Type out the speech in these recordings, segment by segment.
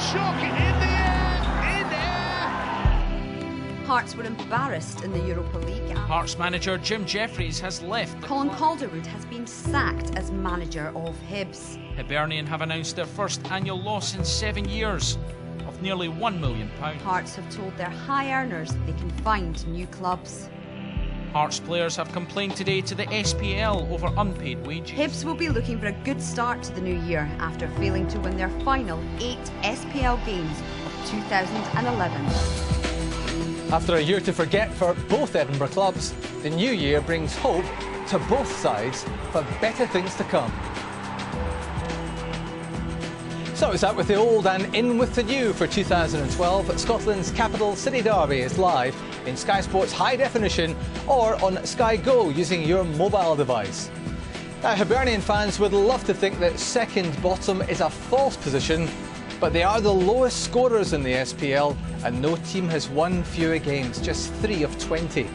shock in the air, Hearts were embarrassed in the Europa League. Hearts manager Jim Jeffries has left. Colin Calderwood has been sacked as manager of Hibs. Hibernian have announced their first annual loss in 7 years of nearly £1 million. Hearts have told their high earners they can find new clubs. Hearts players have complained today to the SPL over unpaid wages. Hibs will be looking for a good start to the new year after failing to win their final 8 SPL games of 2011. After a year to forget for both Edinburgh clubs, the new year brings hope to both sides for better things to come. So it's out with the old and in with the new for 2012. Scotland's capital city derby is live in Sky Sports High Definition or on Sky Go using your mobile device. Now, Hibernian fans would love to think that second bottom is a false position, but they are the lowest scorers in the SPL and no team has won fewer games, just 3 of 20.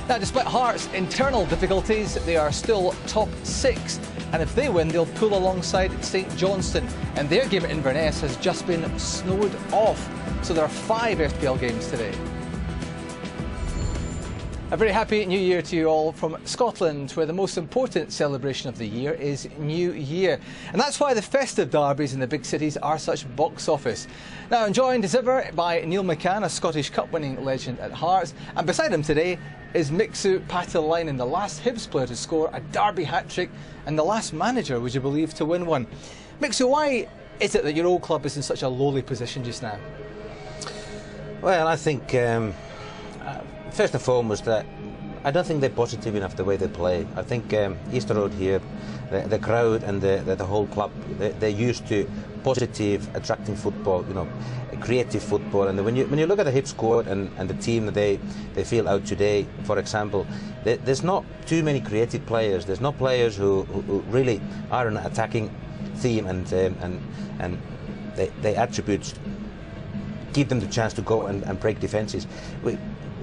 Now, despite Hearts' internal difficulties, they are still top 6. And if they win, they'll pull alongside St Johnstone. And their game at Inverness has just been snowed off. So there are 5 FPL games today. A very happy New Year to you all from Scotland, where the most important celebration of the year is New Year. And that's why the festive derbies in the big cities are such box office. Now, I'm joined as ever by Neil McCann, a Scottish Cup winning legend at Hearts. And beside him today is Mixu Paatelainen, the last Hibs player to score a derby hat-trick and the last manager, would you believe, to win one. Mixu, why is it that your old club is in such a lowly position just now? Well, I think first and foremost that I don't think they're positive enough the way they play. I think Easter Road here, the crowd and the whole club, they're used to positive, attracting football, you know, creative football. And when you look at the Hibs squad and the team that they feel out today, for example, there's not too many creative players. There's not players who really are an attacking theme and they attributes give them the chance to go and break defences.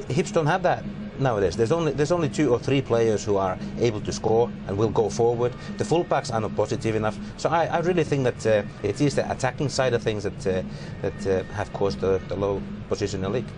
Hibs don't have that nowadays. There's only 2 or 3 players who are able to score and will go forward. The fullbacks are not positive enough. So I really think that it is the attacking side of things that have caused the low position in the league.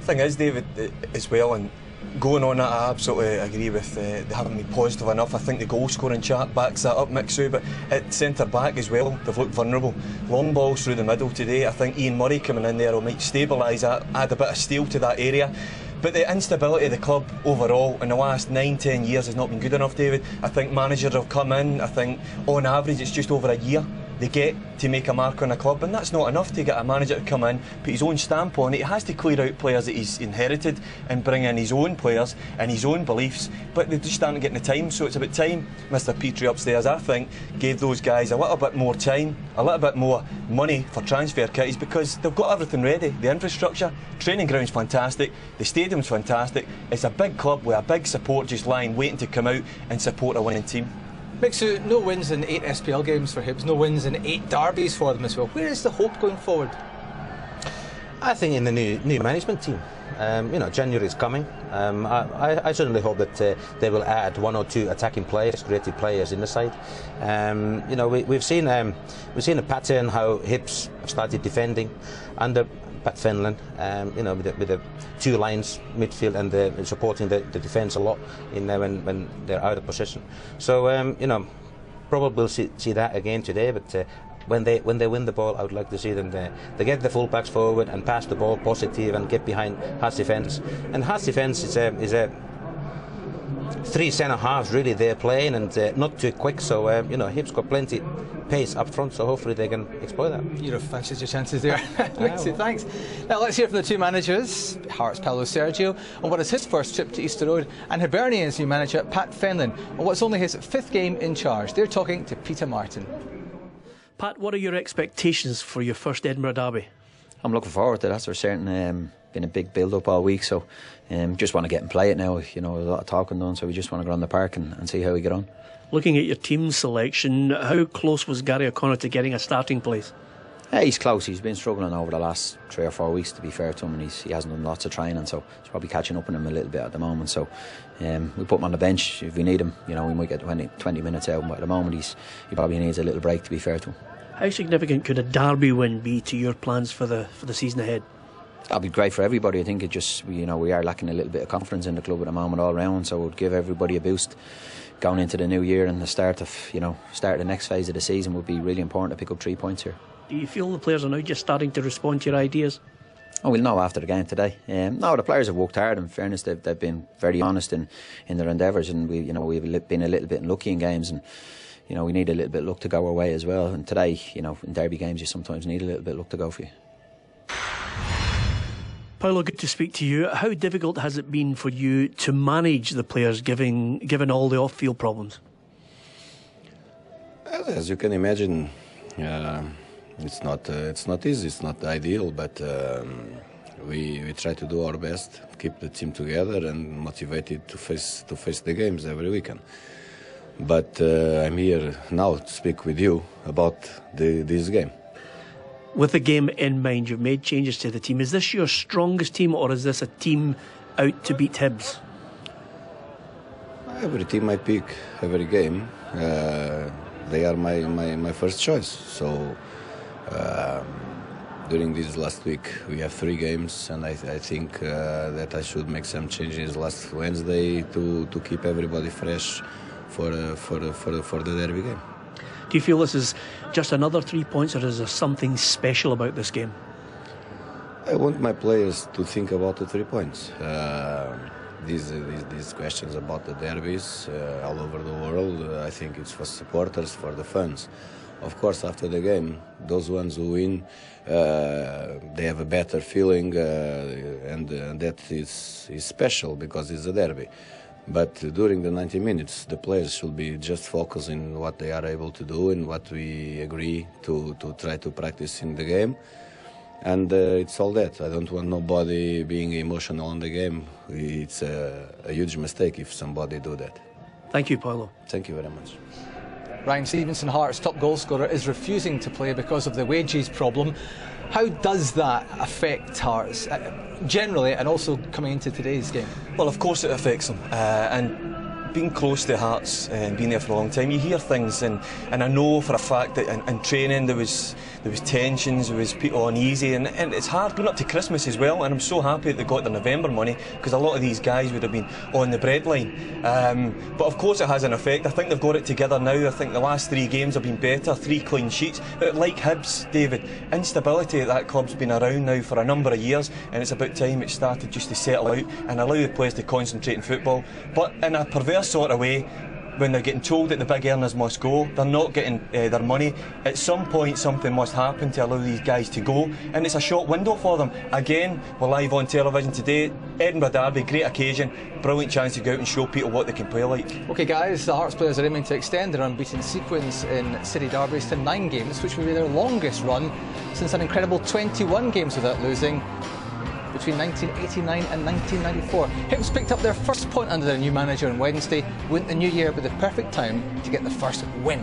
The thing is, David, as well, and going on that, I absolutely agree with they haven't been positive enough. I think the goal scoring chart backs that up, Mixu, but at centre back as well, they've looked vulnerable. Long balls through the middle today. I think Ian Murray coming in there might stabilise that, add a bit of steel to that area. But the instability of the club overall in the last 9-10 years has not been good enough, David. I think managers have come in, I think on average it's just over a year they get to make a mark on a club, and that's not enough to get a manager to come in, put his own stamp on it. He has to clear out players that he's inherited and bring in his own players and his own beliefs, but they just aren't getting the time. So it's about time Mr Petrie upstairs, I think, gave those guys a little bit more time, a little bit more money for transfer kitties, because they've got everything ready. The infrastructure, training ground's fantastic, the stadium's fantastic. It's a big club with a big support just lying waiting to come out and support a winning team. Mixu, no wins in 8 SPL games for Hibs, no wins in 8 derbies for them as well. Where is the hope going forward? I think in the new management team. You know, January is coming. I certainly hope that they will add 1 or 2 attacking players, creative players in the side. You know, we've seen a pattern how Hibs have started defending under Pat Fenlon, you know, with the 2 lines midfield and supporting the defence a lot in there when they're out of possession. So you know, probably we'll see that again today. But when they win the ball, I would like to see them they get the fullbacks forward and pass the ball positive and get behind Hearts defence. And Hearts defence is a 3 centre halves really they're playing, and not too quick. So you know, Hibs got plenty pace up front, so hopefully they can exploit that. You'd have fancied your chances there. Mixu, thanks. Now let's hear from the 2 managers, Hearts Paulo Sergio, on what is his first trip to Easter Road, and Hibernian's new manager Pat Fenlon on what's only his 5th game in charge. They're talking to Peter Martin. Pat, what are your expectations for your first Edinburgh derby? I'm looking forward to that for certain. Been a big build-up all week, so just want to get and play it now. You know, a lot of talking done, so we just want to go on the park and see how we get on. Looking at your team selection, how close was Gary O'Connor to getting a starting place? He's close. He's been struggling over the last 3 or 4 weeks, to be fair to him, and he hasn't done lots of training, so it's probably catching up on him a little bit at the moment. So we put him on the bench if we need him. You know, we might get 20 minutes out, but at the moment he probably needs a little break, to be fair to him. How significant could a derby win be to your plans for the season ahead? That'll be great for everybody. I think it just, we are lacking a little bit of confidence in the club at the moment all round, so it would give everybody a boost going into the new year, and the start of the next phase of the season would be really important to pick up 3 points here. Do you feel the players are now just starting to respond to your ideas? Oh, we'll know after the game today. No, the players have worked hard. In fairness, they've been very honest in their endeavours, and we've been a little bit unlucky in games, and we need a little bit of luck to go our way as well. And today, in derby games, you sometimes need a little bit of luck to go for you. Paulo, good to speak to you. How difficult has it been for you to manage the players, given all the off-field problems? As you can imagine, it's not easy. It's not ideal, but we try to do our best, keep the team together, and motivated to face the games every weekend. But I'm here now to speak with you about this game. With the game in mind, you've made changes to the team. Is this your strongest team, or is this a team out to beat Hibs? Every team I pick, every game, they are my first choice. So during this last week, we have 3 games, and I think that I should make some changes last Wednesday to keep everybody fresh for the derby game. Do you feel this is just another 3 points, or is there something special about this game? I want my players to think about the 3 points. These questions about the derbies all over the world, I think it's for supporters, for the fans. Of course, after the game, those ones who win, they have a better feeling, and that is special because it's a derby. But during the 90 minutes, the players should be just focusing on what they are able to do and what we agree to try to practice in the game. And it's all that. I don't want nobody being emotional in the game. It's a huge mistake if somebody do that. Thank you, Paulo. Thank you very much. Ryan Stevenson, Hearts' top goal scorer, is refusing to play because of the wages problem. How does that affect Hearts generally, and also coming into today's game? Well, of course it affects them, and being close to Hearts and being there for a long time, you hear things, and I know for a fact that in training there was tensions, there was people uneasy, and it's hard going up to Christmas as well. And I'm so happy that they got their November money, because a lot of these guys would have been on the breadline. But of course it has an effect. I think they've got it together now. I think the last 3 games have been better, 3 clean sheets. But like Hibs, David, instability at that club's been around now for a number of years, and it's about time it started just to settle out and allow the players to concentrate on football. But in a perverse sort of way, when they're getting told that the big earners must go, they're not getting their money. At some point something must happen to allow these guys to go, and it's a short window for them. Again, we're live on television today, Edinburgh Derby, great occasion, brilliant chance to go out and show people what they can play like. OK guys, the Hearts players are aiming to extend their unbeaten sequence in city derbies to 9 games, which will be their longest run since an incredible 21 games without losing between 1989 and 1994. Hibs picked up their first point under their new manager on Wednesday. Wouldn't the new year be the perfect time to get the first win?